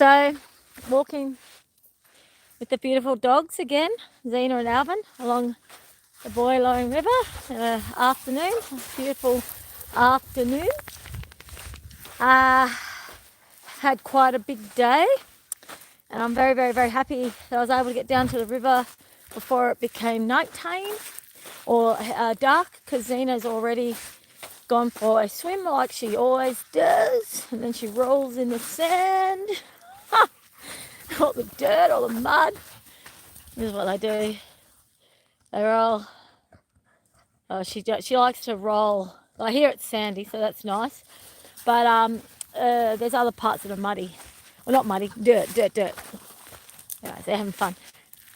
So, walking with the beautiful dogs again, Zena and Alvin, along the Boiling River in the afternoon, beautiful afternoon. Had quite a big day, and I'm very, very, very happy that I was able to get down to the river before it became nighttime or dark, because Zena's already gone for a swim like she always does, and then she rolls in the sand. All the dirt, all the mud. This is what they do. They roll. Oh, she likes to roll. I hear it's sandy, so that's nice. But there's other parts that are muddy. Well, not muddy, dirt. Anyways, they're having fun.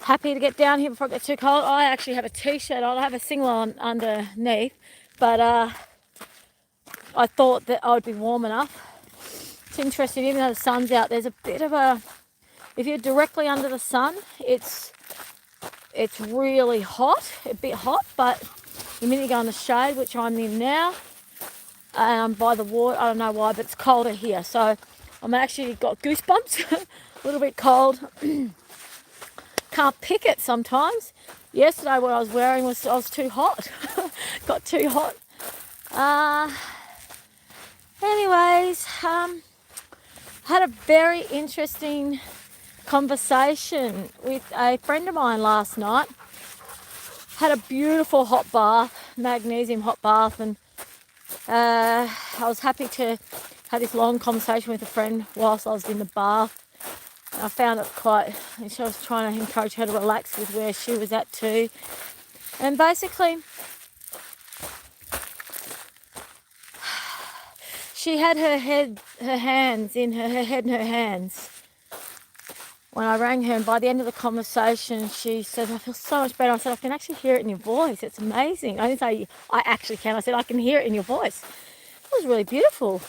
Happy to get down here before it gets too cold. I actually have a t-shirt on. I have a singlet on underneath, but I thought that I would be warm enough. It's interesting, even though the sun's out, there's a bit of a... If you're directly under the sun, it's really hot, a bit hot, but the minute you go in the shade, which I'm in now, by the water, I don't know why, but it's colder here. So I'm actually got goosebumps, a little bit cold. Can't pick it sometimes. Yesterday what I was wearing I was too hot, got too hot. Anyways, had a very interesting conversation with a friend of mine last night. Had a beautiful hot bath, magnesium hot bath, and I was happy to have this long conversation with a friend whilst I was in the bath. And I found it quite, I was trying to encourage her to relax with where she was at too. And basically, she had her head in her hands. When I rang her, and by the end of the conversation, she said, I feel so much better. I said, I can actually hear it in your voice. It's amazing. I didn't say, I actually can. I said, I can hear it in your voice. It was really beautiful.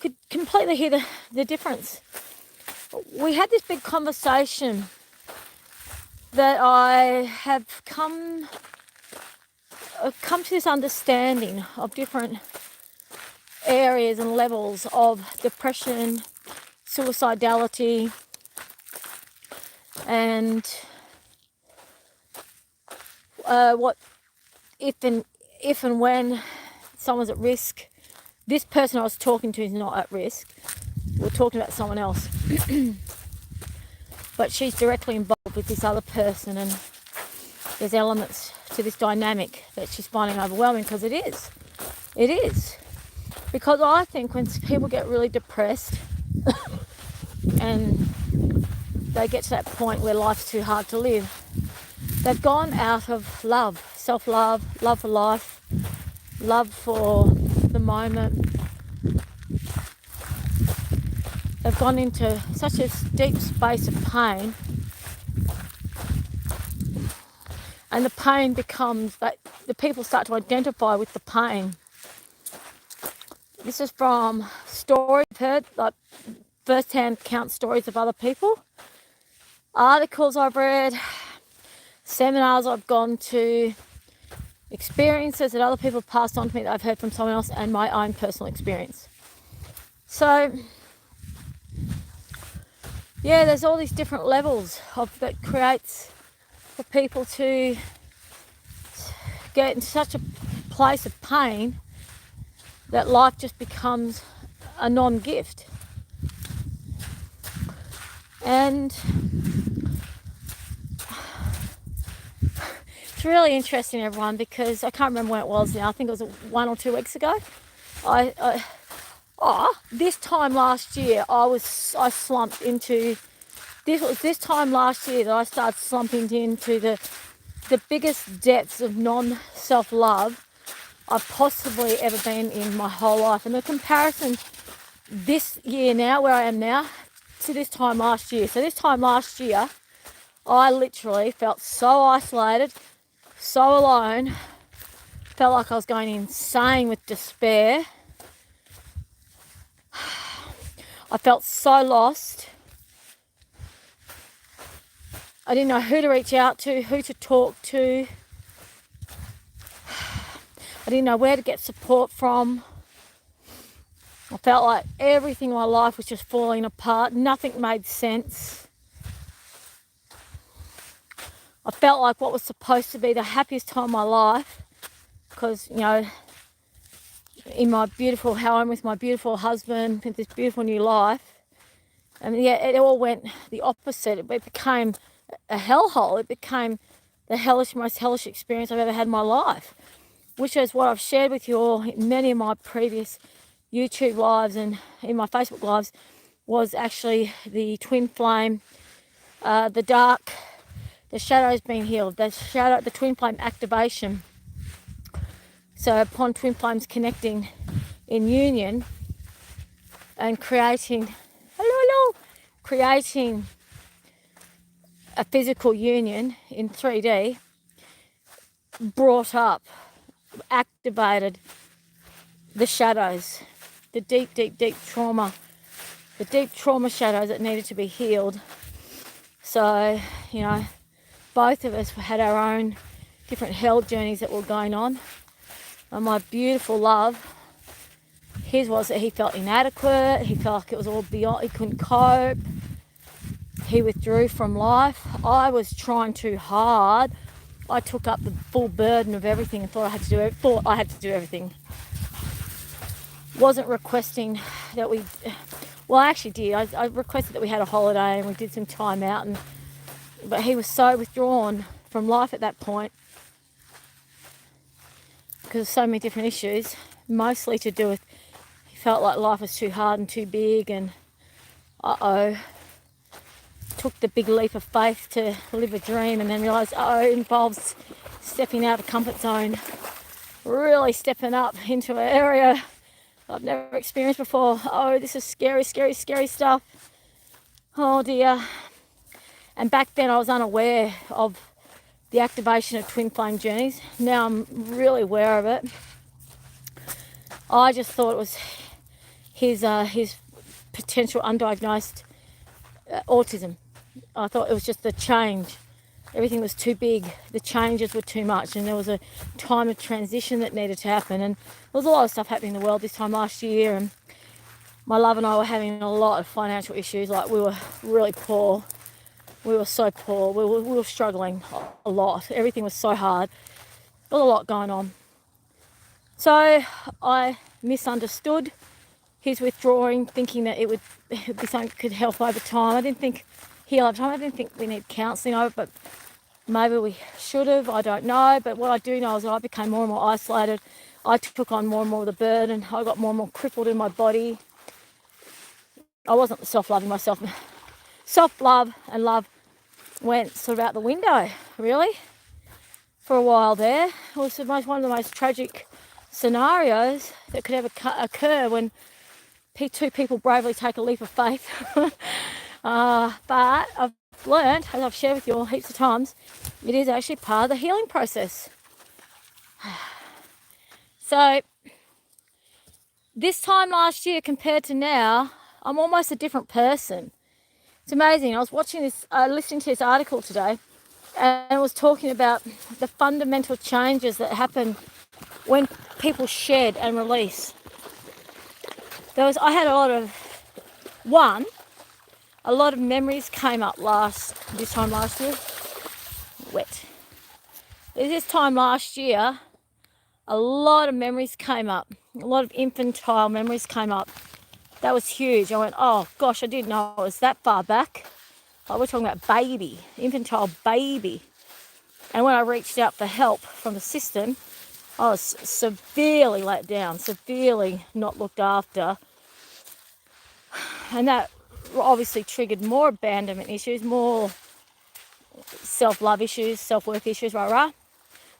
Could completely hear the difference. We had this big conversation that I have come to this understanding of different areas and levels of depression, suicidality, and what if and when someone's at risk. This person I was talking to is not at risk. We're talking about someone else. But she's directly involved with this other person, and there's elements to this dynamic that she's finding overwhelming, because it is. It is. Because I think when people get really depressed and they get to that point where life's too hard to live, they've gone out of love, self-love, love for life, love for the moment. They've gone into such a deep space of pain, and the pain becomes that the people start to identify with the pain. This is from stories I've heard, like first-hand account stories of other people, articles I've read, seminars I've gone to, experiences that other people have passed on to me that I've heard from someone else, and my own personal experience. So, yeah, there's all these different levels that creates for people to get in such a place of pain that life just becomes a non-gift. And it's really interesting, everyone, because I can't remember when it was now. I think it was 1 or 2 weeks ago. This time last year, I slumped into. This was this time last year that I started slumping into the biggest depths of non-self-love I've possibly ever been in my whole life. And the comparison this year now, where I am now, to this time last year. So this time last year, I literally felt so isolated, so alone, felt like I was going insane with despair. I felt so lost. I didn't know who to reach out to, who to talk to. I didn't know where to get support from. I felt like everything in my life was just falling apart. Nothing made sense. I felt like what was supposed to be the happiest time of my life, because, you know, in my beautiful, how I'm with my beautiful husband, with this beautiful new life, and yeah, it all went the opposite. It became a hellhole. It became the most hellish experience I've ever had in my life, which is what I've shared with you all in many of my previous YouTube lives and in my Facebook lives, was actually the twin flame, the dark, the shadows being healed, the twin flame activation. So upon twin flames connecting in union and creating a physical union in 3D, brought up, activated the shadows, the deep trauma, the deep trauma shadows that needed to be healed. So, you know, both of us had our own different hell journeys that were going on. And my beautiful love, his was that he felt inadequate, he felt like it was all beyond, he couldn't cope, he withdrew from life. I was trying too hard. I took up the full burden of everything and thought I had to do everything. Wasn't requesting that we, well, I actually did. I requested that we had a holiday and we did some time out, but he was so withdrawn from life at that point because of so many different issues, mostly to do with he felt like life was too hard and too big, and took the big leap of faith to live a dream, and then realised it involves stepping out of comfort zone, really stepping up into an area I've never experienced before. This is scary stuff. Oh dear. And back then I was unaware of the activation of twin flame journeys. Now I'm really aware of it. I just thought it was his potential undiagnosed autism. I thought it was just the change. Everything was too big. The changes were too much, and there was a time of transition that needed to happen. And there was a lot of stuff happening in the world this time last year, and my love and I were having a lot of financial issues. Like, we were really poor. We were so poor. We were struggling a lot. Everything was so hard. There was a lot going on. So I misunderstood his withdrawing, thinking that it would be something that could help over time. I didn't think heal over time. I didn't think we need counselling over it, but maybe we should have. I don't know. But what I do know is that I became more and more isolated. I took on more and more of the burden. I got more and more crippled in my body. I wasn't self-loving myself. Self-love and love went sort of out the window, really, for a while there. It was one of the most tragic scenarios that could ever occur when two people bravely take a leap of faith. But I've learned, as I've shared with you all heaps of times, it is actually part of the healing process. So this time last year compared to now, I'm almost a different person. It's amazing. I was listening to this article today, and it was talking about the fundamental changes that happen when people shed and release. I had a lot of memories came up this time last year. Wet. This time last year, a lot of memories came up. A lot of infantile memories came up. That was huge. I went, oh gosh, I didn't know it was that far back. We're talking about infantile baby. And when I reached out for help from the system, I was severely let down, severely not looked after. And that obviously triggered more abandonment issues, more self-love issues, self-worth issues, rah.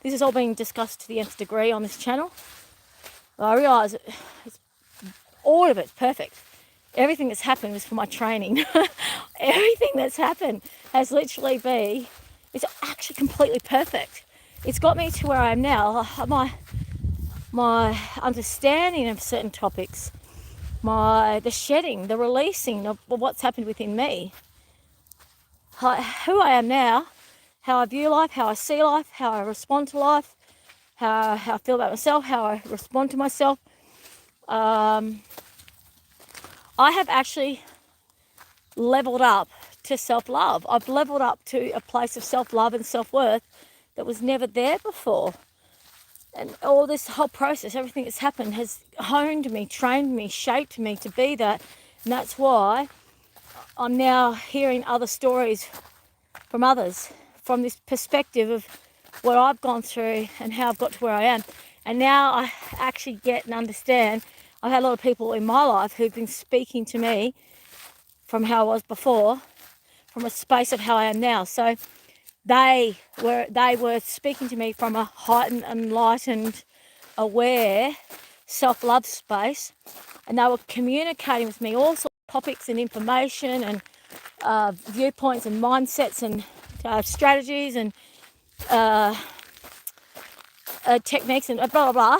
This is all being discussed to the nth degree on this channel. I realise all of it's perfect. Everything that's happened was for my training. Everything that's happened has literally been, it's actually completely perfect. It's got me to where I am now. My understanding of certain topics, the shedding, the releasing of what's happened within me, who I am now, how I view life, how I see life, how I respond to life, how I feel about myself, how I respond to myself. I have actually leveled up to self-love. I've leveled up to a place of self-love and self-worth that was never there before. And all this whole process, everything that's happened has honed me, trained me, shaped me to be that. And that's why I'm now hearing other stories from others, from this perspective of what I've gone through and how I've got to where I am. And now I actually get and understand. I've had a lot of people in my life who've been speaking to me from how I was before, from a space of how I am now. So they were speaking to me from a heightened, enlightened, aware, self-love space, and they were communicating with me all sorts of topics and information and viewpoints and mindsets and strategies and techniques and blah blah blah,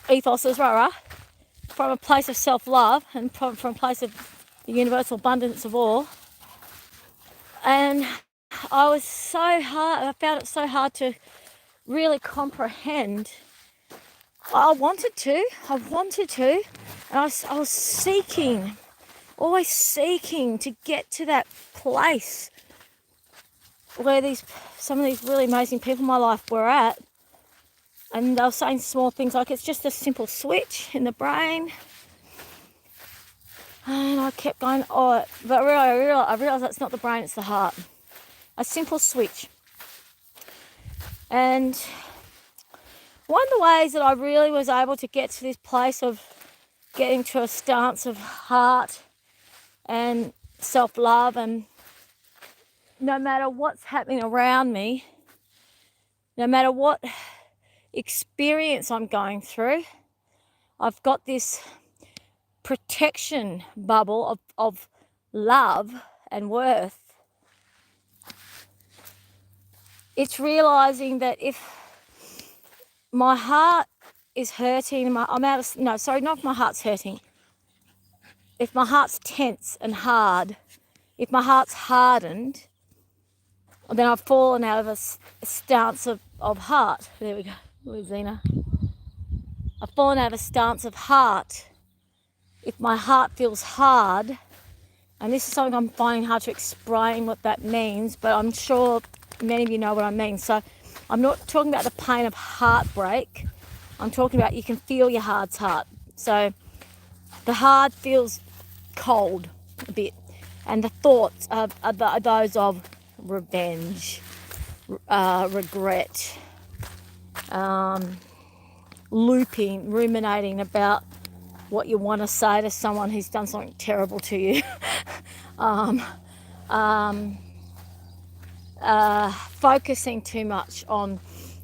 ethoses, rah, from a place of self-love and from a place of the universal abundance of all. And I found it so hard to really comprehend. I wanted to, and I was seeking, always seeking to get to that place where some of these really amazing people in my life were at. And they were saying small things like it's just a simple switch in the brain. And I kept going, oh, but really, I realised that's not the brain, it's the heart. A simple switch. And one of the ways that I really was able to get to this place of getting to a stance of heart and self-love, and no matter what's happening around me, no matter what experience I'm going through, I've got this protection bubble of love and worth. It's realizing that if my heart is hurting, not if my heart's hurting, if my heart's tense and hard, if my heart's hardened, then I've fallen out of a stance of heart. There we go, Lizina. I've fallen out of a stance of heart. If my heart feels hard, and this is something I'm finding hard to explain what that means, but I'm sure many of you know what I mean. So I'm not talking about the pain of heartbreak. I'm talking about you can feel your heart's heart. So the heart feels cold a bit, and the thoughts are those of revenge, regret, ruminating about what you want to say to someone who's done something terrible to you. Focusing too much on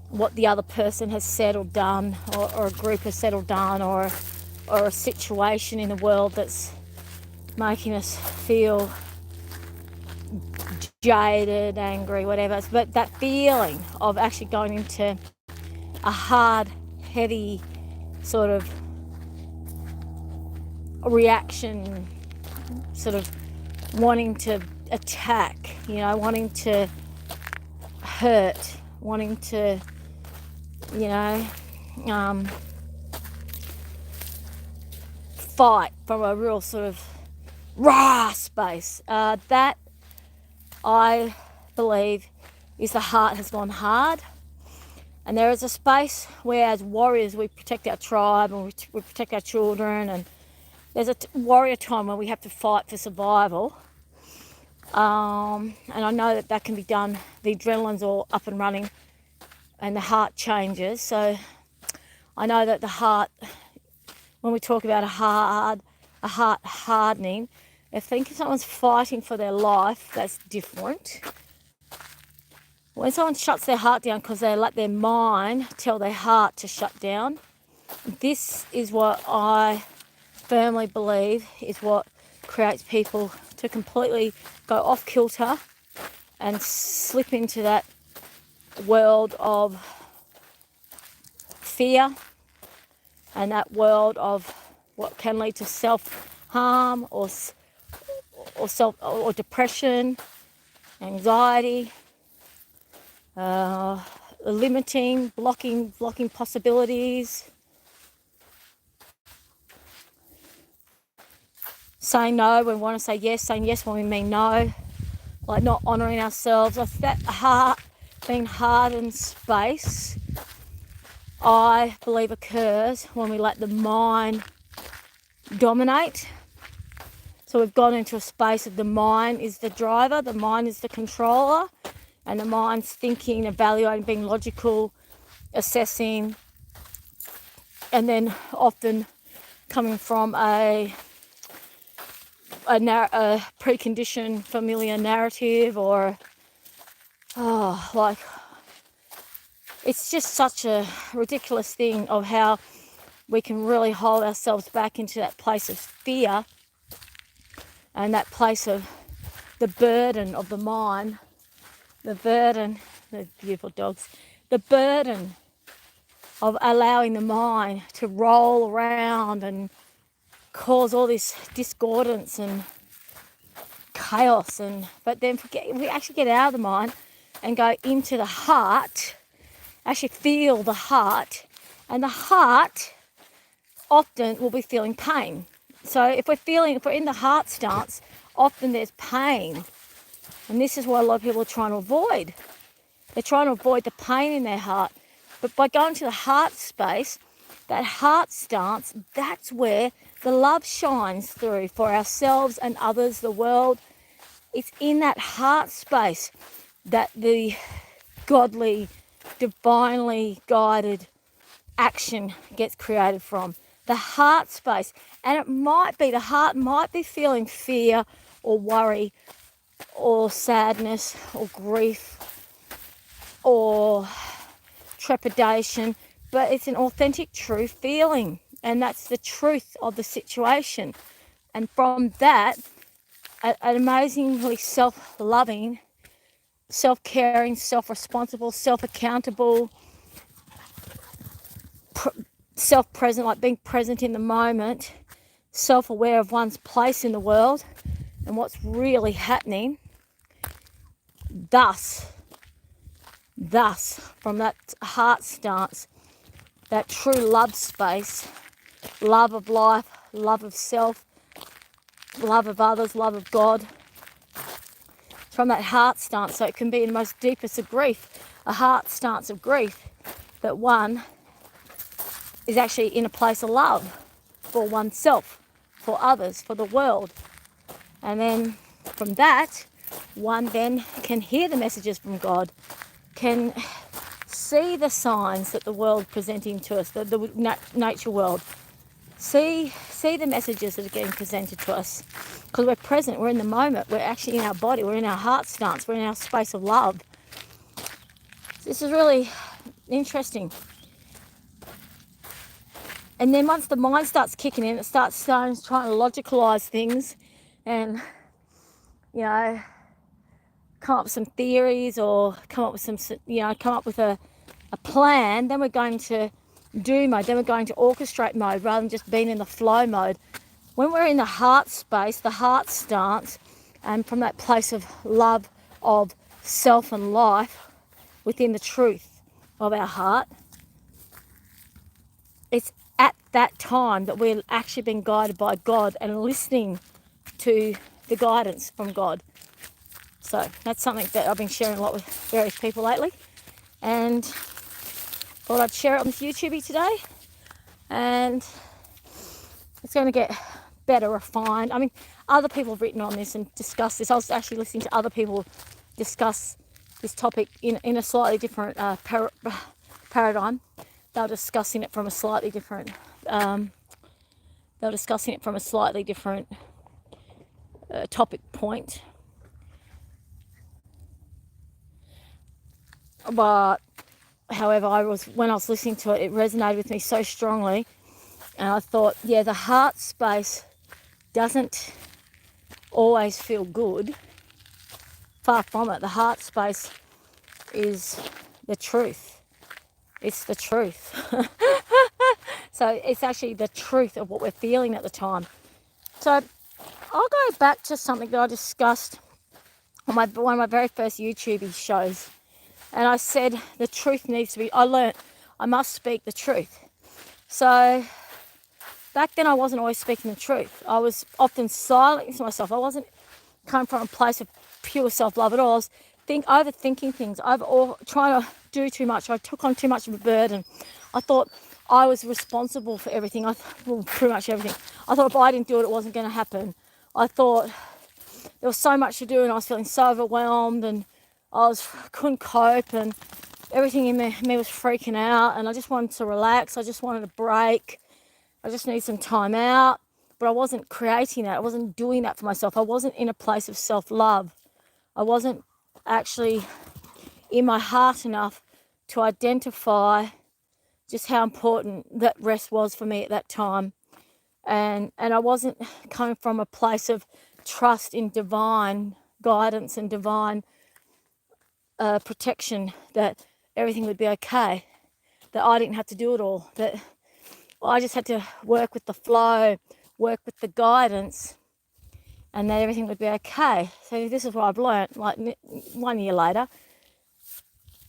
what the other person has said or done, or a group has said or done, or a situation in the world that's making us feel jaded, angry, whatever. But that feeling of actually going into a hard, heavy sort of reaction, sort of wanting to attack, wanting to hurt, wanting to, fight from a real sort of raw space. That, I believe, is the heart has gone hard. And there is a space where, as warriors, we protect our tribe and we protect our children. And there's a warrior time where we have to fight for survival. And I know that can be done. The adrenaline's all up and running and the heart changes. So I know that the heart, when we talk about a heart hardening, I think if someone's fighting for their life, that's different. When someone shuts their heart down because they let their mind tell their heart to shut down, this is what I firmly believe is what creates people to completely go off kilter and slip into that world of fear and that world of what can lead to self-harm or depression, anxiety, limiting, blocking possibilities. saying no when we want to say yes, saying yes when we mean no, like not honouring ourselves. Like that heart being hardened space, I believe occurs when we let the mind dominate. So we've gone into a space of the mind is the driver, the mind is the controller, and the mind's thinking, evaluating, being logical, assessing, and then often coming from a preconditioned familiar narrative, or like it's just such a ridiculous thing of how we can really hold ourselves back into that place of fear and that place of the burden of the mind, the beautiful dogs, the burden of allowing the mind to roll around and cause all this discordance and chaos. But then we actually get out of the mind and go into the heart, actually feel the heart, and the heart often will be feeling pain. So if we're in the heart stance, often there's pain. And this is what a lot of people are trying to avoid. They're trying to avoid the pain in their heart. But by going to the heart space, that heart stance, that's where the love shines through for ourselves and others, the world. It's in that heart space that the godly, divinely guided action gets created from. The heart space. And the heart might be feeling fear or worry or sadness or grief or trepidation, but it's an authentic, true feeling, and that's the truth of the situation. And from that, an amazingly self-loving, self-caring, self-responsible, self-accountable, self-present, like being present in the moment, self-aware of one's place in the world and what's really happening. Thus, from that heart stance, that true love space, love of life, love of self, love of others, love of God, from that heart stance. So it can be in the most deepest of grief, a heart stance of grief, that one is actually in a place of love for oneself, for others, for the world. And then from that, one then can hear the messages from God, can see the signs that the world presenting to us, the nature world. See the messages that are getting presented to us. Because we're present, we're in the moment, we're actually in our body, we're in our heart stance, we're in our space of love. This is really interesting. And then once the mind starts kicking in, it starts trying to logicalize things and, come up with some theories or come up with a plan. Then we're going to do mode, then we're going to orchestrate mode rather than just being in the flow mode. When we're in the heart space, the heart stance, and from that place of love of self and life within the truth of our heart, it's at that time that we're actually being guided by God and listening to the guidance from God. So that's something that I've been sharing a lot with various people lately, and thought I'd share it on this YouTube today. And it's going to get better refined. I mean, other people have written on this and discussed this. I was actually listening to other people discuss this topic in a slightly different paradigm. They were discussing it from a slightly different. Topic point. But however, when I was listening to it, it resonated with me so strongly, and I thought, yeah, the heart space doesn't always feel good. Far from it. The heart space is the truth. It's the truth. So it's actually the truth of what we're feeling at the time. So I'll go back to something that I discussed on one of my very first YouTube shows. And I said the truth needs to be, I learnt I must speak the truth. So back then I wasn't always speaking the truth. I was often silencing myself. I wasn't coming from a place of pure self-love at all. I was overthinking things, trying to do too much. I took on too much of a burden. I thought I was responsible for everything. Pretty much everything. I thought if I didn't do it, it wasn't going to happen. I thought there was so much to do, and I was feeling so overwhelmed, and couldn't cope, and everything in me was freaking out, and I just wanted to relax. I just wanted a break. I just needed some time out, but I wasn't creating that. I wasn't doing that for myself. I wasn't in a place of self-love. I wasn't actually in my heart enough to identify just how important that rest was for me at that time. And I wasn't coming from a place of trust in divine guidance and divine protection, that everything would be okay, that I didn't have to do it all, that I just had to work with the flow, work with the guidance, and that everything would be okay. So this is what I've learned, like 1 year later,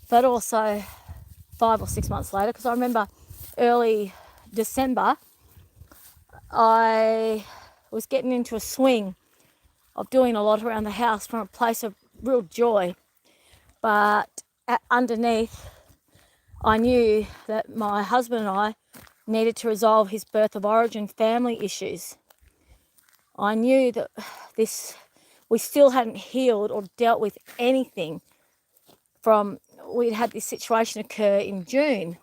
but also 5 or 6 months later, because I remember early December, I was getting into a swing of doing a lot around the house from a place of real joy. But underneath, I knew that my husband and I needed to resolve his birth of origin family issues. I knew that we still hadn't healed or dealt with anything from, we'd had this situation occur in June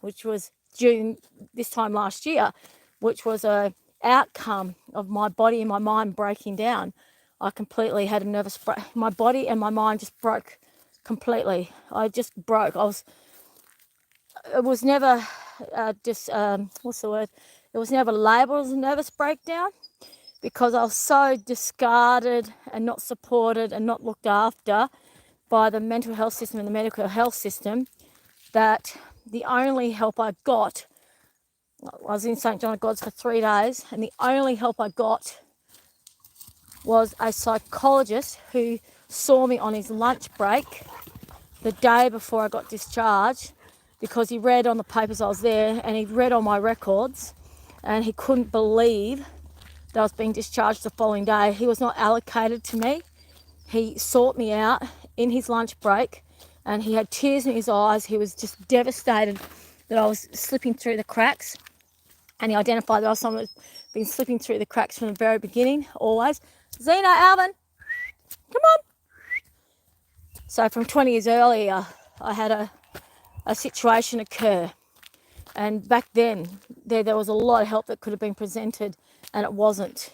this time last year, which was a outcome of my body and my mind breaking down. I completely had a nervous break. My body and my mind just broke completely. I just broke. It was never It was never labelled as a nervous breakdown, because I was so discarded and not supported and not looked after by the mental health system and the medical health system, that the only help I got, I was in St. John of God's for 3 days, and the only help I got was a psychologist who saw me on his lunch break the day before I got discharged, because he read on the papers I was there, and he read on my records, and he couldn't believe that I was being discharged the following day. He was not allocated to me. He sought me out in his lunch break, and he had tears in his eyes. He was just devastated that I was slipping through the cracks, and he identified that I was someone who's been slipping through the cracks from the very beginning, always. Zena, Alvin, come on. So from 20 years earlier, I had a situation occur, and back then there was a lot of help that could have been presented, and it wasn't.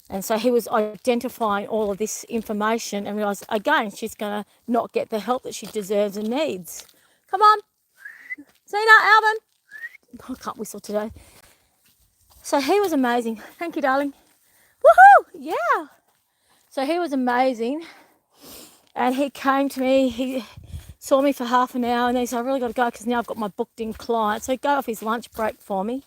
And so he was identifying all of this information and realised, again, she's going to not get the help that she deserves and needs. Come on, Zena, Alvin. I can't whistle today. So he was amazing. Thank you, darling. Woohoo! Yeah. So he was amazing, and he came to me. He saw me for half an hour, and then he said, I really got to go because now I've got my booked-in client. So he got off his lunch break for me.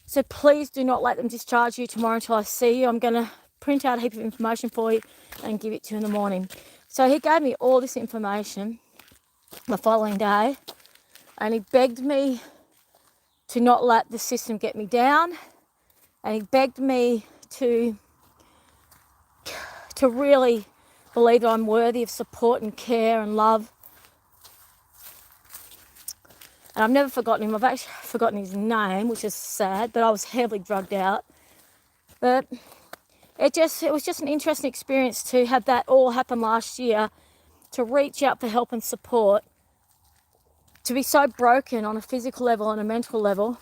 So please do not let them discharge you tomorrow until I see you. I'm going to print out a heap of information for you and give it to you in the morning. So he gave me all this information the following day, and he begged me to not let the system get me down, and he begged me to really believe that I'm worthy of support and care and love. And I've never forgotten him. I've actually forgotten his name, which is sad, but I was heavily drugged out. But it was just an interesting experience to have that all happen last year, to reach out for help and support, to be so broken on a physical level and a mental level.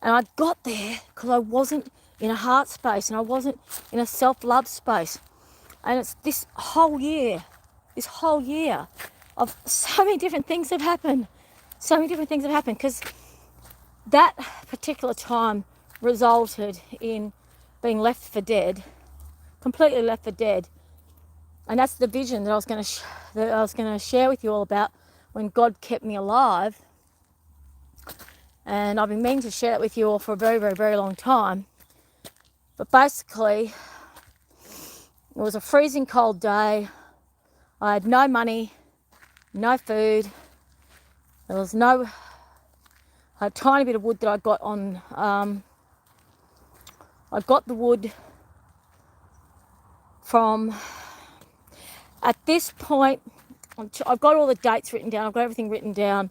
And I got there because I wasn't in a heart space, and I wasn't in a self-love space. And it's this whole year of so many different things have happened. So many different things have happened, because that particular time resulted in being left for dead, completely left for dead. And that's the vision that I was going to share with you all about when God kept me alive. And I've been meaning to share it with you all for a very, very, very long time. But basically, it was a freezing cold day. I had no money, no food. I had a tiny bit of wood that I got on I got the wood from, at this point, I've got all the dates written down, I've got everything written down.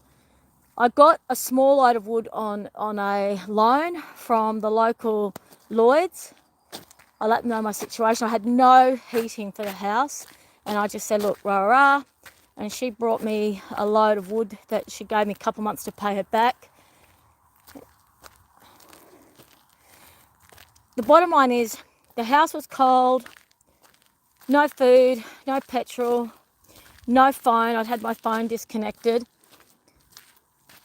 I got a small load of wood on a loan from the local Lloyd's. I let them know my situation. I had no heating for the house, and I just said, look, rah, rah. And she brought me a load of wood that she gave me a couple of months to pay her back. The bottom line is, the house was cold, no food, no petrol, no phone. I'd had my phone disconnected.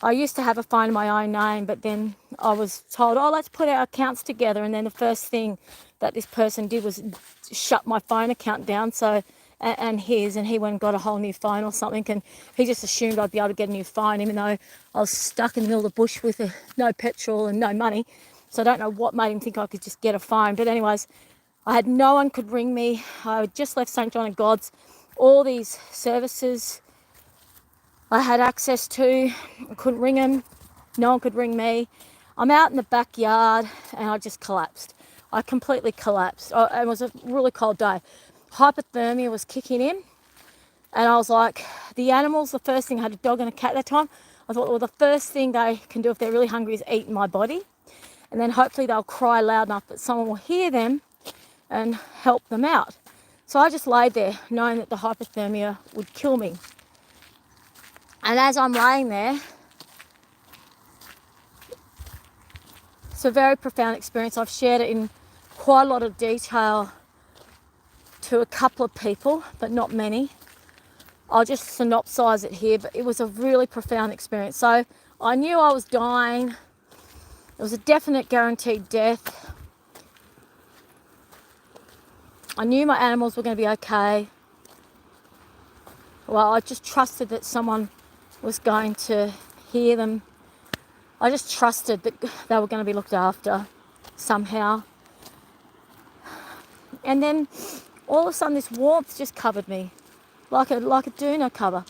I used to have a phone in my own name, but then I was told, oh, let's put our accounts together. And then the first thing that this person did was shut my phone account down, and he went and got a whole new phone or something, and he just assumed I'd be able to get a new phone, even though I was stuck in the middle of the bush with no petrol and no money. So I don't know what made him think I could just get a phone. But anyways, I had no one could ring me. I had just left St. John of God's. All these services I had access to, I couldn't ring them. No one could ring me. I'm out in the backyard and I just collapsed. I completely collapsed. It was a really cold day. Hypothermia was kicking in, and I was like, the animals, the first thing, I had a dog and a cat at that time. I thought, well, the first thing they can do if they're really hungry is eat my body, and then hopefully they'll cry loud enough that someone will hear them and help them out. So I just laid there knowing that the hypothermia would kill me. And as I'm laying there, it's a very profound experience. I've shared it in quite a lot of detail to a couple of people, but not many. I'll just synopsize it here, but it was a really profound experience. So I knew I was dying. It was a definite guaranteed death. I knew my animals were going to be okay. Well, I just trusted that someone was going to hear them. I just trusted that they were going to be looked after somehow. And then all of a sudden this warmth just covered me, like a doona cover.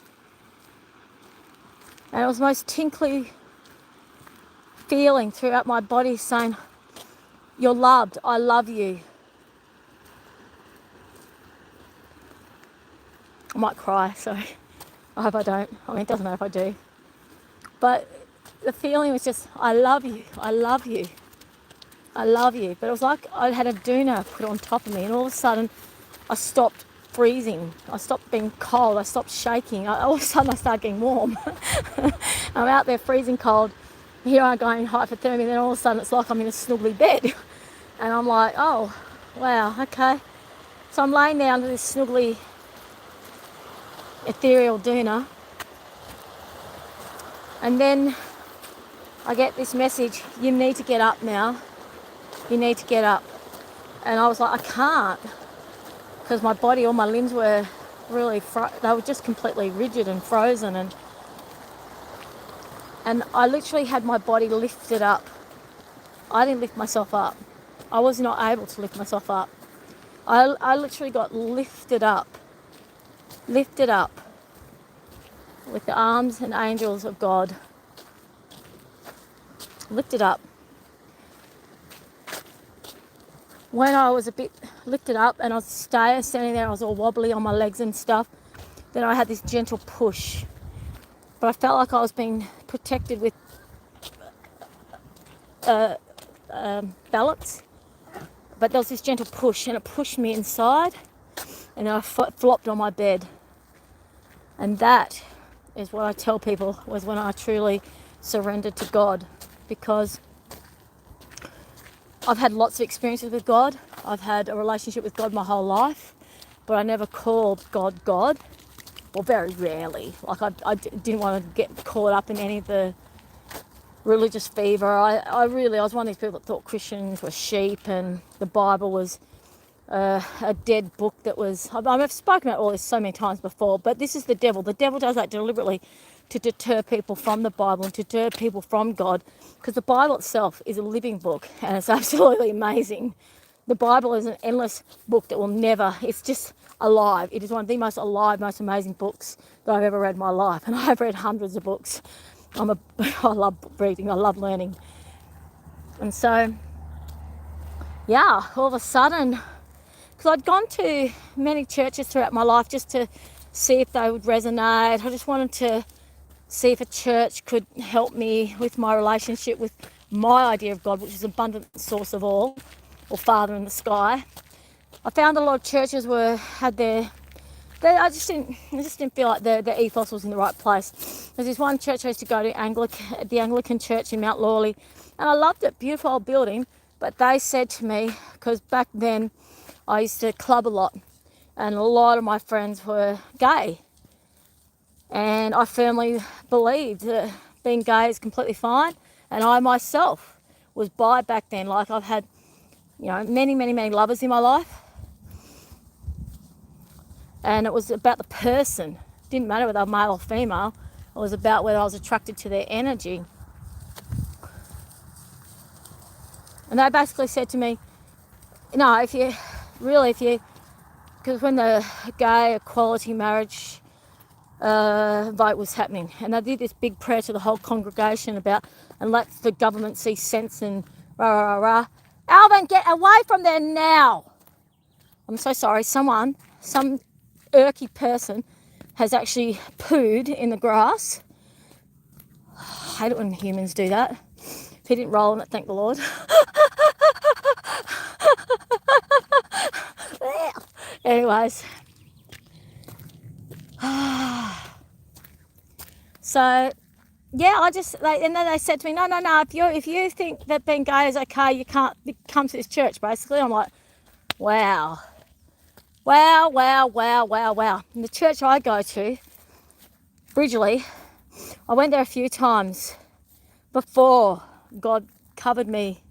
And it was the most tinkly feeling throughout my body saying, you're loved, I love you. I might cry, sorry. I hope I don't. I mean, it doesn't matter if I do. But the feeling was just, I love you, I love you, I love you. But it was like I had a doona put on top of me, and all of a sudden I stopped freezing. I stopped being cold. I stopped shaking. All of a sudden I started getting warm. I'm out there freezing cold. Here I'm going hypothermia, and then all of a sudden it's like I'm in a snuggly bed. And I'm like, oh, wow, okay. So I'm laying down to this snuggly ethereal doona, and then I get this message, you need to get up now. You need to get up. And I was like, I can't, because my body, all my limbs were really, they were just completely rigid and frozen. And I literally had my body lifted up. I didn't lift myself up. I was not able to lift myself up. I literally got lifted up with the arms and angels of God. Lifted up. When I was a bit lifted up and I was standing there, I was all wobbly on my legs and stuff, then I had this gentle push. But I felt like I was being protected with ballots. But there was this gentle push, and it pushed me inside, and I flopped on my bed. And that is what I tell people was when I truly surrendered to God, because I've had lots of experiences with God. I've had a relationship with God my whole life, but I never called God God, or very rarely. Like I didn't want to get caught up in any of the religious fever. I was one of these people that thought Christians were sheep and the Bible was a dead book that was... I've spoken about all this so many times before, but this is the devil. The devil does that deliberately to deter people from the Bible and to deter people from God, because the Bible itself is a living book and it's absolutely amazing. The Bible is an endless book that will never... It's just alive. It is one of the most alive, most amazing books that I've ever read in my life, and I've read hundreds of books. I love reading, I love learning. And so yeah, all of a sudden, because I'd gone to many churches throughout my life just to see if they would resonate. I just wanted to see if a church could help me with my relationship with my idea of God, which is abundant source of all, or Father in the sky. I found a lot of churches I just didn't feel like the ethos was in the right place. There's this one church I used to go to, the Anglican Church in Mount Lawley, and I loved it, beautiful old building. But they said to me, because back then I used to club a lot, and a lot of my friends were gay, and I firmly believed that being gay is completely fine. And I myself was bi back then. Like, I've had, many, many, many lovers in my life. And it was about the person. It didn't matter whether they were male or female. It was about whether I was attracted to their energy. And they basically said to me, no, because when the gay equality marriage vote was happening, and they did this big prayer to the whole congregation about, and let the government see sense and rah, rah, rah, rah. Alvin, get away from there now. I'm so sorry. Some irky person has actually pooed in the grass. I hate it when humans do that. If he didn't roll in it, thank the Lord. Anyways. So, yeah, and then they said to me, no, if you think that being gay is okay, you can't come to this church, basically. I'm like, wow. And the church I go to, Bridgeley, I went there a few times before God covered me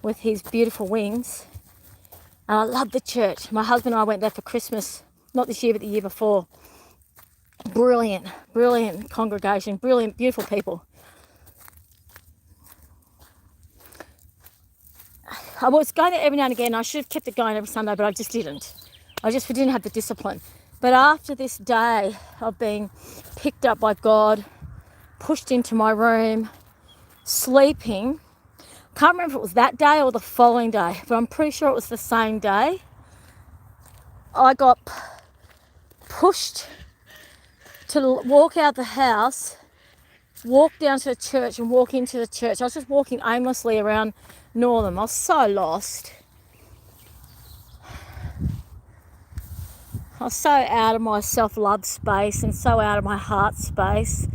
with his beautiful wings. And I love the church. My husband and I went there for Christmas, not this year, but the year before. Brilliant congregation, brilliant, beautiful people. I was going there every now and again. I should have kept it going every Sunday, but I just didn't. We didn't have the discipline. But after this day of being picked up by God, pushed into my room, sleeping, can't remember if it was that day or the following day, but I'm pretty sure it was the same day, I got pushed to walk out the house, walk down to the church and walk into the church. I was just walking aimlessly around Northam. I was so lost. I was so out of my self-love space and so out of my heart space.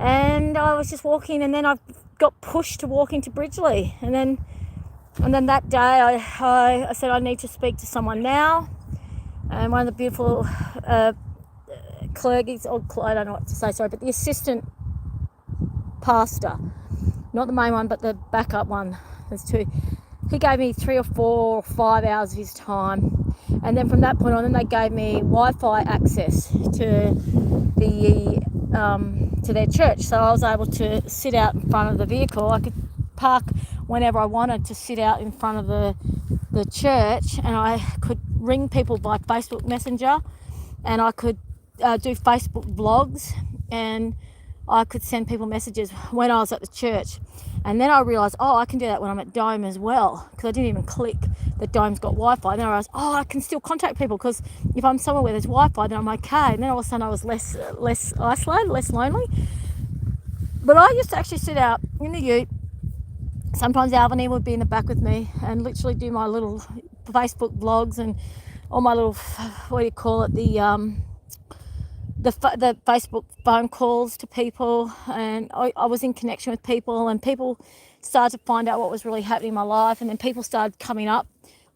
And I was just walking, and then I got pushed to walk into Bridgeley. And then that day I said, I need to speak to someone now. And one of the beautiful clergies, or I don't know what to say, sorry, but the assistant pastor, not the main one, but the backup one, there's two. He gave me 3 or 4 or 5 hours of his time. And then from that point on, then they gave me Wi-Fi access to their church. So I was able to sit out in front of the vehicle. I could park whenever I wanted to sit out in front of the church, and I could ring people by Facebook Messenger, and I could do Facebook vlogs, and I could send people messages when I was at the church. And then I realised, I can do that when I'm at Dome as well, because I didn't even click that Dome's got Wi-Fi. And then I realised, I can still contact people, because if I'm somewhere where there's Wi-Fi, then I'm okay. And then all of a sudden I was less isolated, less lonely. But I used to actually sit out in the ute. Sometimes Alvin would be in the back with me and literally do my little Facebook vlogs and all my little, the Facebook phone calls to people, and I was in connection with people, and people started to find out what was really happening in my life. And then people started coming up,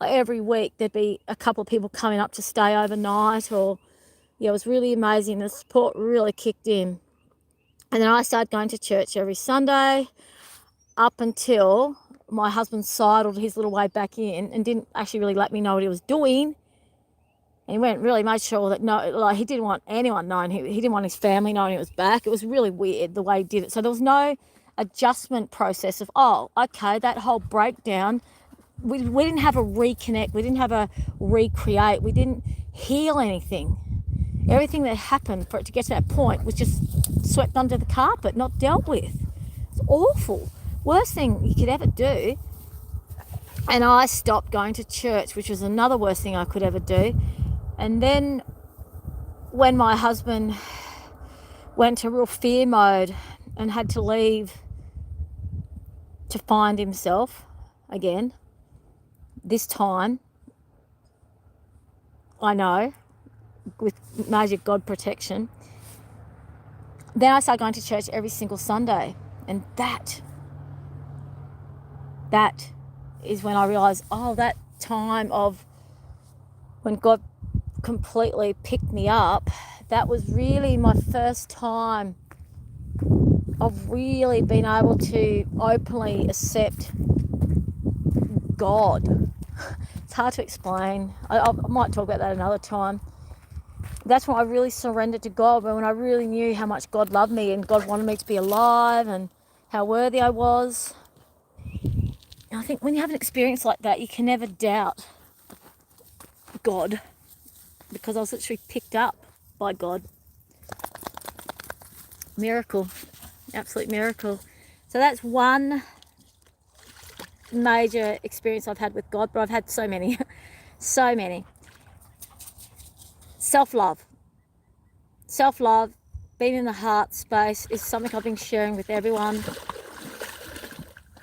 like every week there'd be a couple of people coming up to stay overnight, or it was really amazing. The support really kicked in. And then I started going to church every Sunday up until my husband sidled his little way back in and didn't actually really let me know what he was doing. And he made sure that he didn't want anyone knowing. He didn't want his family knowing he was back. It was really weird the way he did it. So there was no adjustment process of, that whole breakdown. We didn't have a reconnect. We didn't have a recreate. We didn't heal anything. Everything that happened for it to get to that point was just swept under the carpet, not dealt with. It's awful. Worst thing you could ever do. And I stopped going to church, which was another worst thing I could ever do. And then when my husband went to real fear mode and had to leave to find himself again, this time, I know, with major God protection, then I started going to church every single Sunday. And that is when I realised, that time of when God completely picked me up, that was really my first time of really being able to openly accept God. It's hard to explain. I might talk about that another time. That's when I really surrendered to God, when I really knew how much God loved me and God wanted me to be alive and how worthy I was. And I think when you have an experience like that, you can never doubt God, because I was literally picked up by God. Miracle, absolute miracle. So that's one major experience I've had with God, but I've had so many, so many. Self-love, being in the heart space is something I've been sharing with everyone.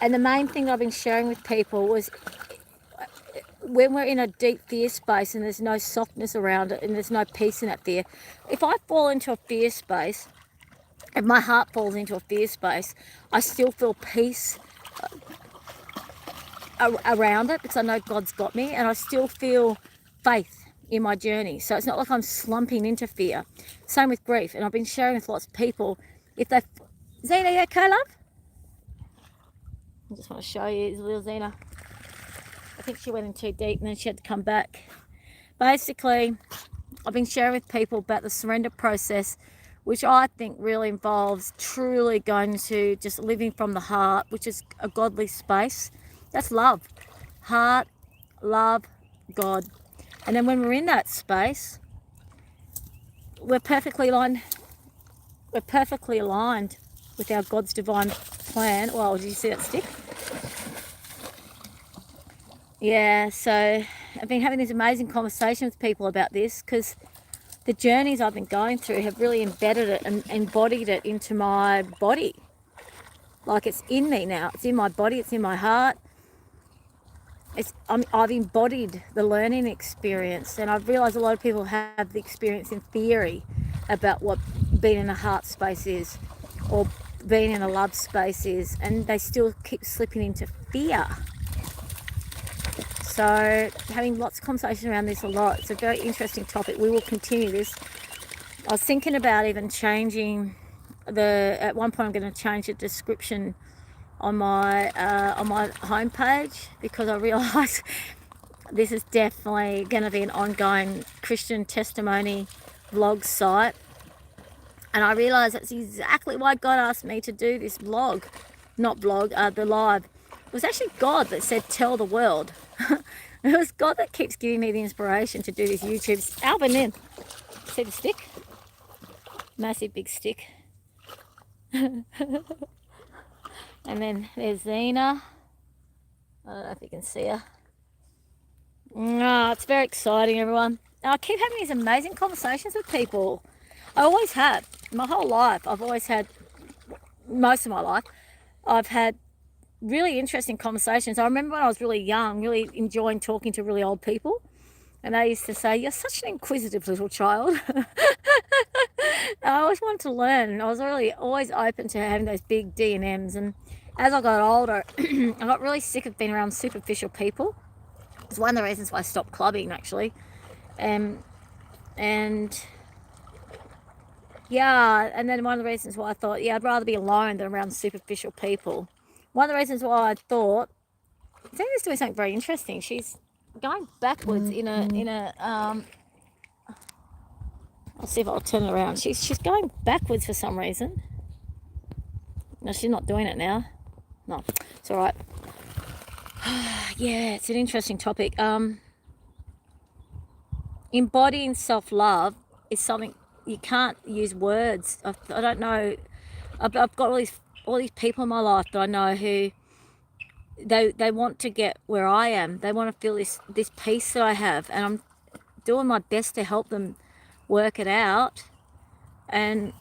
And the main thing that I've been sharing with people was when we're in a deep fear space and there's no softness around it and there's no peace in that fear. If I fall into a fear space, if my heart falls into a fear space, I still feel peace around it because I know God's got me, and I still feel faith in my journey. So it's not like I'm slumping into fear. Same with grief. And I've been sharing with lots of people, if they... Zena, you okay, love? I just want to show you little Zena. I think she went in too deep and then she had to come back. Basically, I've been sharing with people about the surrender process, which I think really involves truly going to just living from the heart, which is a godly space. That's love. Heart, love, God. And then when we're in that space, we're perfectly aligned. We're perfectly aligned with our God's divine plan. Well, did you see that stick? Yeah, so I've been having these amazing conversations with people about this because the journeys I've been going through have really embedded it and embodied it into my body. Like it's in me now. It's in my body. It's in my heart. I've embodied the learning experience, and I've realised a lot of people have the experience in theory about what being in a heart space is or being in a love space is, and they still keep slipping into fear. So having lots of conversation around this a lot. It's a very interesting topic. We will continue this. I was thinking about even changing at one point I'm going to change the description on my homepage, because I realise this is definitely going to be an ongoing Christian testimony vlog site. And I realise that's exactly why God asked me to do this vlog, not blog, the live. It was actually God that said, tell the world. It was God that keeps giving me the inspiration to do these YouTubes. Alvin in. See the stick? Massive big stick. And then there's Zena. I don't know if you can see her. It's very exciting, everyone. And I keep having these amazing conversations with people. I always have. My whole life, most of my life, I've had really interesting conversations. I remember when I was really young, really enjoying talking to really old people. And they used to say, you're such an inquisitive little child. I always wanted to learn. And I was really always open to having those big D&Ms. And as I got older, I got really sick of being around superficial people. It's one of the reasons why I stopped clubbing, actually. And yeah, and then one of the reasons why I thought, I'd rather be alone than around superficial people. One of the reasons why I thought, Zena's doing something very interesting. She's going backwards in a I'll see if I'll turn it around. She's going backwards for some reason. No, she's not doing it now. No, it's all right. Yeah, it's an interesting topic. Embodying self-love is something you can't use words. I don't know. I've got all these people in my life that I know who they want to get where I am. They want to feel this peace that I have, and I'm doing my best to help them work it out. And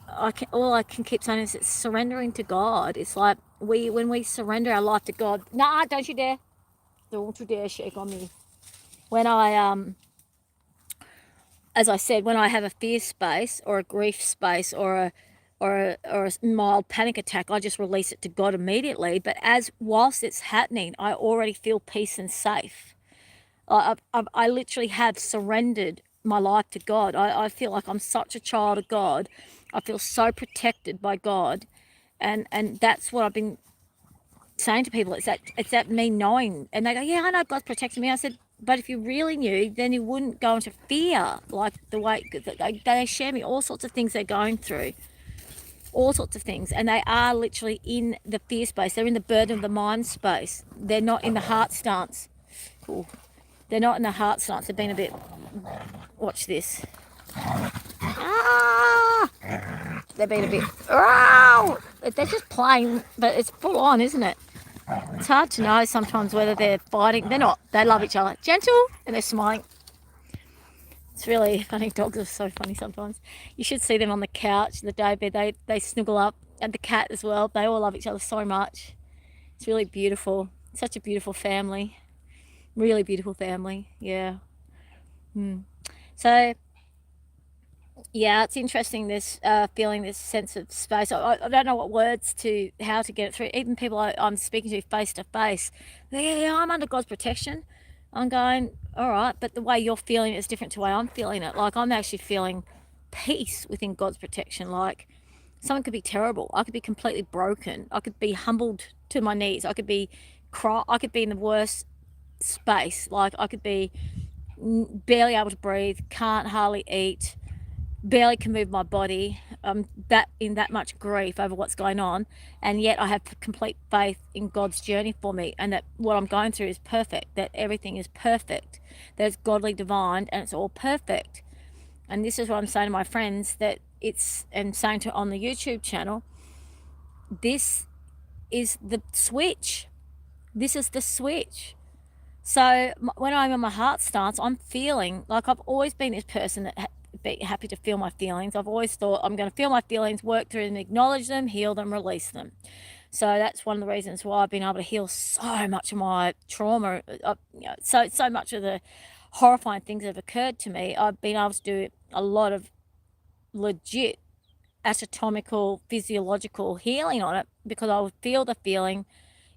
all I can keep saying is it's surrendering to God. It's like when we surrender our life to God. Nah, don't you dare! Don't you dare shake on me. When as I said, when I have a fear space or a grief space or a mild panic attack, I just release it to God immediately. But whilst it's happening, I already feel peace and safe. I literally have surrendered my life to God. I feel like I'm such a child of God. I feel so protected by God, and that's what I've been saying to people. It's that me knowing, and they go, yeah, I know God's protecting me. I said, but if you really knew, then you wouldn't go into fear like the way they share me all sorts of things they're going through, all sorts of things, and they are literally in the fear space. They're in the burden of the mind space. They're not in the heart stance. Cool. They're not in the heart stance. They've been a bit. Watch this. Ah! They've been a bit. Oh! They're just playing, but it's full on, isn't it? It's hard to know sometimes whether they're fighting. They're not. They love each other. Gentle, and they're smiling. It's really funny. Dogs are so funny sometimes. You should see them on the couch, the daybed. They snuggle up, and the cat as well. They all love each other so much. It's really beautiful. Such a beautiful family. Really beautiful family. Yeah. So yeah, it's interesting, this feeling this sense of space. I don't know what words how to get it through. Even people I'm speaking to face to face, yeah, I'm under God's protection. I'm going, all right, but the way you're feeling it is different to the way I'm feeling it. Like, I'm actually feeling peace within God's protection. Like, something could be terrible. I could be completely broken. I could be humbled to my knees. I could be I could be in the worst space. Like, I could be barely able to breathe, can't hardly eat, barely can move my body, that in that much grief over what's going on, and yet I have complete faith in God's journey for me, and that what I'm going through is perfect, that everything is perfect, that it's godly divine, and it's all perfect. And this is what I'm saying to my friends, and saying to on the YouTube channel, this is the switch. This is the switch. So when I'm in my heart stance, I'm feeling like I've always been this person that be happy to feel my feelings. I've always thought I'm going to feel my feelings, work through them, acknowledge them, heal them, release them. So that's one of the reasons why I've been able to heal so much of my trauma, so much of the horrifying things that have occurred to me. I've been able to do a lot of legit anatomical, physiological healing on it, because I would feel the feeling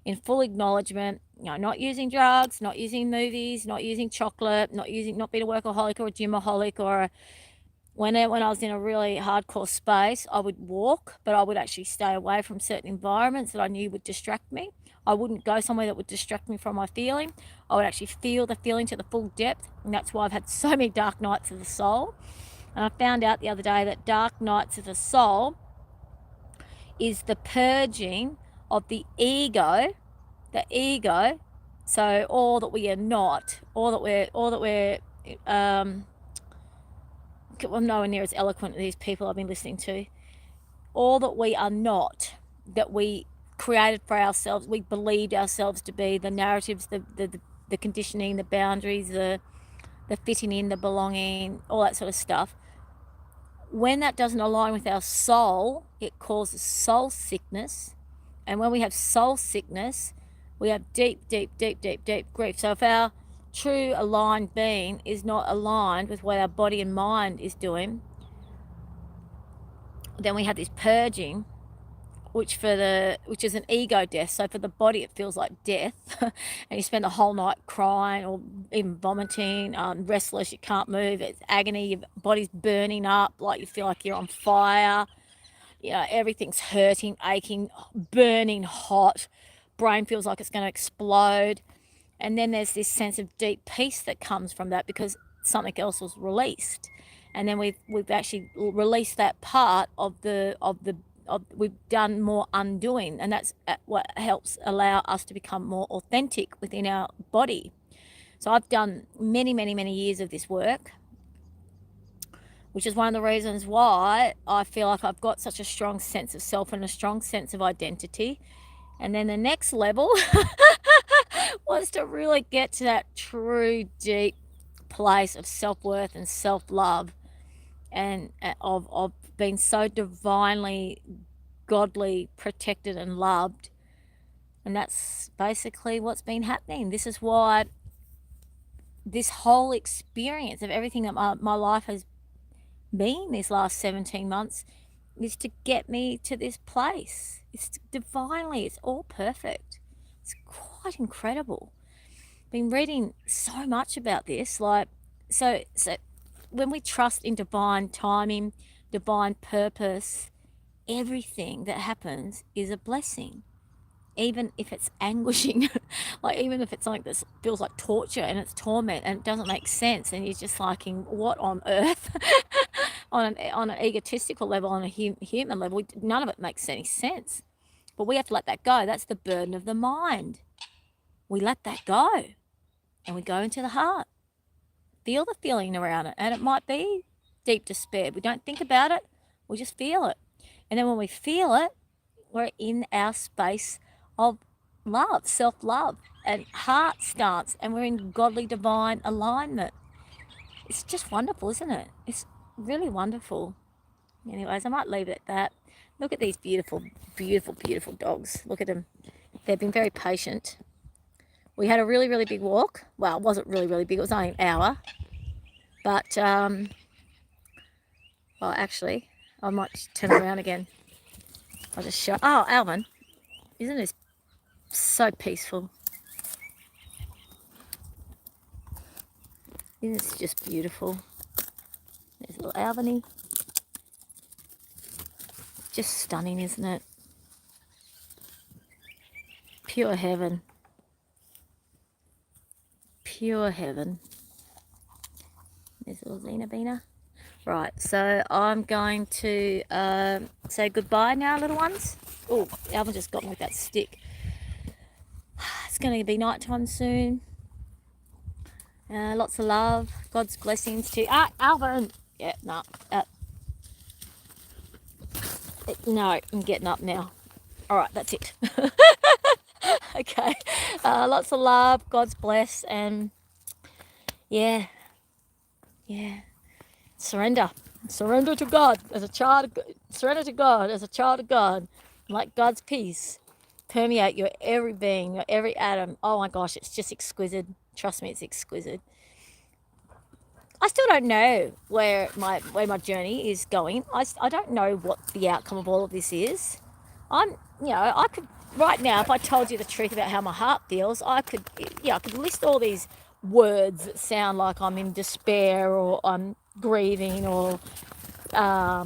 in full acknowledgement, not using drugs, not using movies, not using chocolate, not being a workaholic or a gymaholic, or when I was in a really hardcore space, I would walk, but I would actually stay away from certain environments that I knew would distract me. I wouldn't go somewhere that would distract me from my feeling. I would actually feel the feeling to the full depth, and that's why I've had so many dark nights of the soul. And I found out the other day that dark nights of the soul is the purging of the ego. So all that we are not, all that we're I'm nowhere near as eloquent as these people I've been listening to. All that we are not, that we created for ourselves, we believed ourselves to be, the narratives, the conditioning, the boundaries, the fitting in, the belonging, all that sort of stuff. When that doesn't align with our soul, it causes soul sickness. And when we have soul sickness, we have deep grief. So if our true aligned being is not aligned with what our body and mind is doing, then we have this purging, which is an ego death. So for the body, it feels like death, and you spend the whole night crying or even vomiting, restless, you can't move, it's agony, your body's burning up, like you feel like you're on fire, everything's hurting, aching, burning hot, brain feels like it's going to explode. And then there's this sense of deep peace that comes from that, because something else was released, and then we've actually released that part of we've done more undoing, and that's what helps allow us to become more authentic within our body. So I've done many years of this work, which is one of the reasons why I feel like I've got such a strong sense of self and a strong sense of identity. And then the next level was to really get to that true deep place of self-worth and self-love, and of being so divinely, godly protected and loved. And that's basically what's been happening. This is why this whole experience of everything that my life has been these last 17 months is to get me to this place. It's divinely, it's all perfect. It's quite incredible. Been reading so much about this, like, so when we trust in divine timing, divine purpose, everything that happens is a blessing, even if it's anguishing. Like, even if it's something that feels like torture and it's torment and it doesn't make sense, and you're just like, what on earth? on an egotistical level, on a human level, none of it makes any sense. But we have to let that go. That's the burden of the mind. We let that go, and we go into the heart. Feel the feeling around it, and it might be deep despair. We don't think about it, we just feel it. And then when we feel it, we're in our space of love, self-love, and heart stance, and we're in godly divine alignment. It's just wonderful, isn't it? It's really wonderful. Anyways, I might leave it at that. Look at these beautiful, beautiful, beautiful dogs. Look at them. They've been very patient. We had a really, really big walk. Well, it wasn't really, really big. It was only an hour. But, well, actually, I might turn around again. I'll just show. Oh, Alvin, isn't this so peaceful? Isn't this just beautiful? There's little Alviny. Just stunning, isn't it? Pure heaven. Pure heaven. There's little Zena Beena. Right, so I'm going to say goodbye now, little ones. Oh, Alvin just got me with that stick. It's going to be nighttime soon. Lots of love. God's blessings to you. Alvin! Yeah, no. No, I'm getting up now. All right, that's it. Okay. Lots of love. God's bless. And yeah. Surrender to God as a child of God. Surrender to God as a child of God. Let God's peace permeate your every being, your every atom. Oh my gosh, it's just exquisite. Trust me, it's exquisite. I still don't know where my journey is going. I don't know what the outcome of all of this is. I could right now, if I told you the truth about how my heart feels, I could list all these words that sound like I'm in despair, or I'm grieving, or blah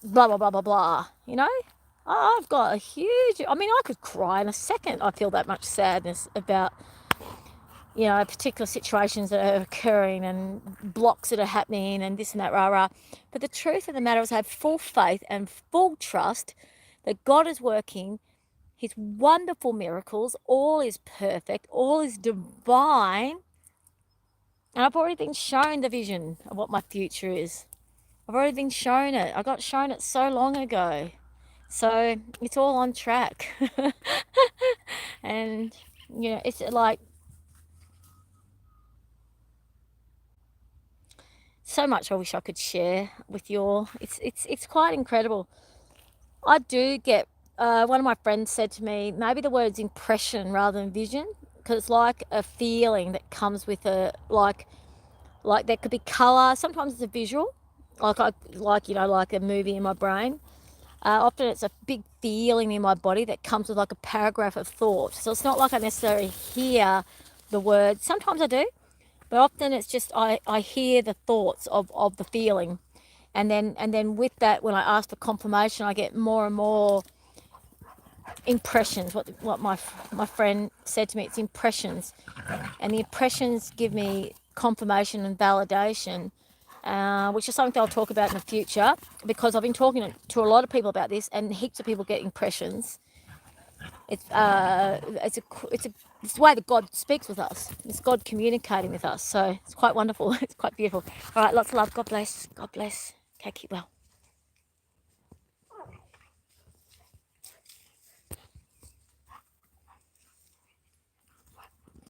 blah blah blah blah. I've got a huge. I mean, I could cry in a second. I feel that much sadness about particular situations that are occurring and blocks that are happening and this and that, rah rah. But the truth of the matter is, I have full faith and full trust that God is working His wonderful miracles. All is perfect, all is divine. And I've already been shown the vision of what my future is. I've already been shown it. I got shown it so long ago. So it's all on track. And, it's like so much I wish I could share with you all. It's quite incredible. I do get, one of my friends said to me, maybe the word's impression rather than vision, because it's like a feeling that comes with like there could be colour. Sometimes it's a visual, like a movie in my brain. Often it's a big feeling in my body that comes with like a paragraph of thought. So it's not like I necessarily hear the words. Sometimes I do, but often it's just I hear the thoughts of the feeling. And then with that, when I ask for confirmation, I get more and more impressions. What my friend said to me, it's impressions. And the impressions give me confirmation and validation, which is something I'll talk about in the future, because I've been talking to a lot of people about this, and heaps of people get impressions. It's the way that God speaks with us. It's God communicating with us. So it's quite wonderful. It's quite beautiful. All right, lots of love. God bless. God bless. Okay, keep well.